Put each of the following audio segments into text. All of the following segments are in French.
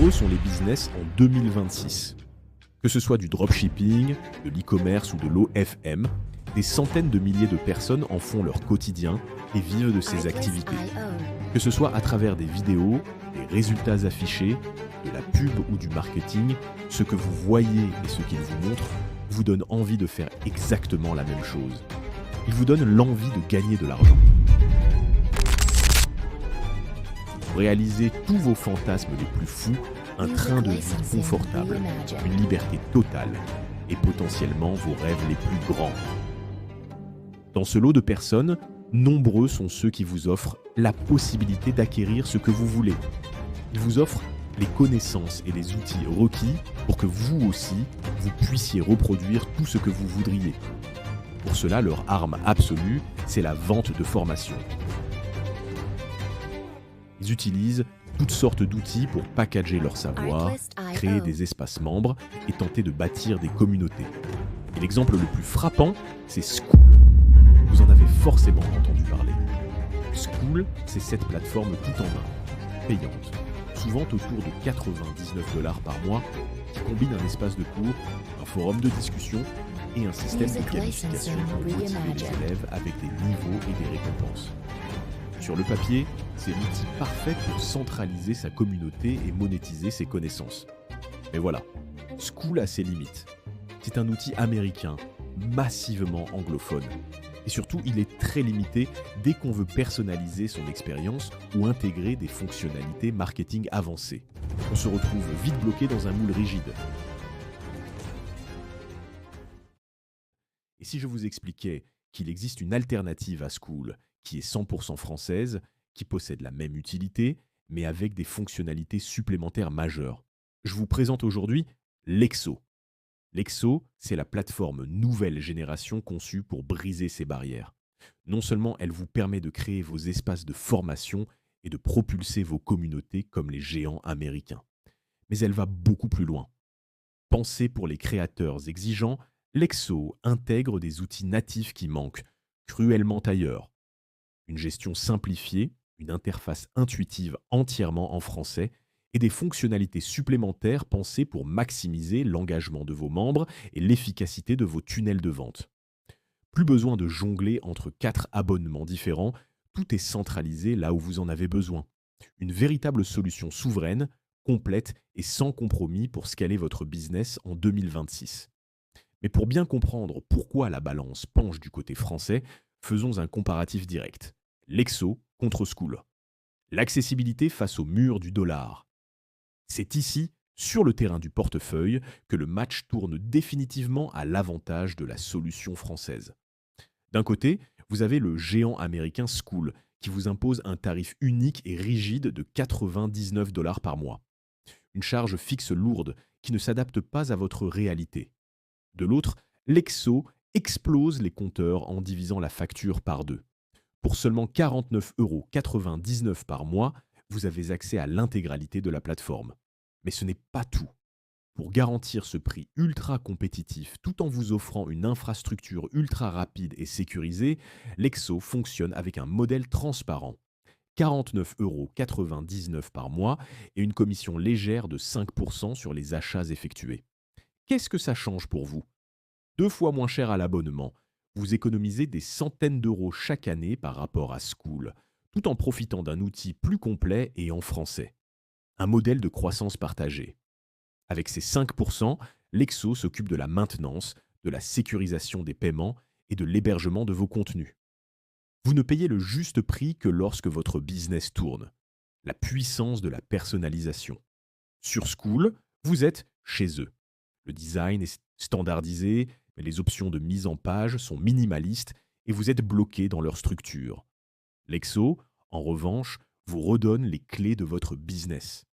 Nombreux sont les business en 2026. Que ce soit du dropshipping, de l'e-commerce ou de l'OFM, des centaines de milliers de personnes en font leur quotidien et vivent de ces activités. Que ce soit à travers des vidéos, des résultats affichés, de la pub ou du marketing, ce que vous voyez et ce qu'ils vous montrent vous donne envie de faire exactement la même chose. Il vous donne l'envie de gagner de l'argent. Vous réalisez tous vos fantasmes les plus fous, un train de vie confortable, une liberté totale et potentiellement vos rêves les plus grands. Dans ce lot de personnes, nombreux sont ceux qui vous offrent la possibilité d'acquérir ce que vous voulez. Ils vous offrent les connaissances et les outils requis pour que vous aussi, vous puissiez reproduire tout ce que vous voudriez. Pour cela, leur arme absolue, c'est la vente de formation. Ils utilisent toutes sortes d'outils pour packager leur savoir, créer des espaces membres et tenter de bâtir des communautés. Et l'exemple le plus frappant, c'est Skool. Vous en avez forcément entendu parler. Skool, c'est cette plateforme tout en un, payante, souvent autour de 99$ par mois, qui combine un espace de cours, un forum de discussion et un système de qualification pour motiver les élèves avec des niveaux et des récompenses. Sur le papier, c'est l'outil parfait pour centraliser sa communauté et monétiser ses connaissances. Mais voilà, Skool a ses limites. C'est un outil américain, massivement anglophone. Et surtout, il est très limité dès qu'on veut personnaliser son expérience ou intégrer des fonctionnalités marketing avancées. On se retrouve vite bloqué dans un moule rigide. Et si je vous expliquais qu'il existe une alternative à Skool, qui est 100% française, qui possède la même utilité, mais avec des fonctionnalités supplémentaires majeures. Je vous présente aujourd'hui Lexo. Lexo, c'est la plateforme nouvelle génération conçue pour briser ces barrières. Non seulement elle vous permet de créer vos espaces de formation et de propulser vos communautés comme les géants américains, mais elle va beaucoup plus loin. Pensée pour les créateurs exigeants, Lexo intègre des outils natifs qui manquent cruellement ailleurs. Une gestion simplifiée, une interface intuitive entièrement en français et des fonctionnalités supplémentaires pensées pour maximiser l'engagement de vos membres et l'efficacité de vos tunnels de vente. Plus besoin de jongler entre 4 abonnements différents, tout est centralisé là où vous en avez besoin. Une véritable solution souveraine, complète et sans compromis pour scaler votre business en 2026. Mais pour bien comprendre pourquoi la balance penche du côté français, faisons un comparatif direct. Lexo contre Skool. L'accessibilité face au mur du dollar. C'est ici, sur le terrain du portefeuille, que le match tourne définitivement à l'avantage de la solution française. D'un côté, vous avez le géant américain Skool, qui vous impose un tarif unique et rigide de 99$ par mois. Une charge fixe lourde qui ne s'adapte pas à votre réalité. De l'autre, Lexo explose les compteurs en divisant la facture par 2. Pour seulement 49,99€ par mois, vous avez accès à l'intégralité de la plateforme. Mais ce n'est pas tout. Pour garantir ce prix ultra compétitif tout en vous offrant une infrastructure ultra rapide et sécurisée, Lexo fonctionne avec un modèle transparent. 49,99€ par mois et une commission légère de 5% sur les achats effectués. Qu'est-ce que ça change pour vous ? 2 fois moins cher à l'abonnement. Vous économisez des centaines d'euros chaque année par rapport à Skool, tout en profitant d'un outil plus complet et en français. Un modèle de croissance partagée. Avec ses 5%, Lexo s'occupe de la maintenance, de la sécurisation des paiements et de l'hébergement de vos contenus. Vous ne payez le juste prix que lorsque votre business tourne. La puissance de la personnalisation. Sur Skool, vous êtes chez eux. Le design est standardisé, mais les options de mise en page sont minimalistes et vous êtes bloqué dans leur structure. Lexo, en revanche, vous redonne les clés de votre business.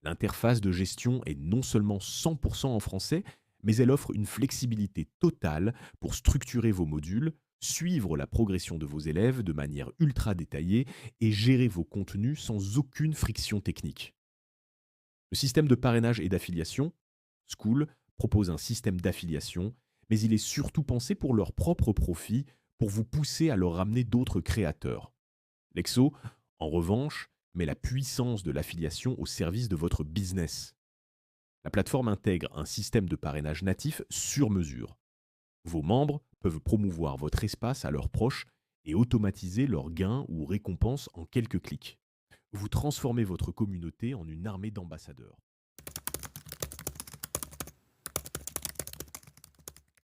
L'interface de gestion est non seulement 100% en français, mais elle offre une flexibilité totale pour structurer vos modules, suivre la progression de vos élèves de manière ultra détaillée et gérer vos contenus sans aucune friction technique. Le système de parrainage et d'affiliation, Skool propose un système d'affiliation, mais il est surtout pensé pour leur propre profit, pour vous pousser à leur ramener d'autres créateurs. Lexo, en revanche, met la puissance de l'affiliation au service de votre business. La plateforme intègre un système de parrainage natif sur mesure. Vos membres peuvent promouvoir votre espace à leurs proches et automatiser leurs gains ou récompenses en quelques clics. Vous transformez votre communauté en une armée d'ambassadeurs.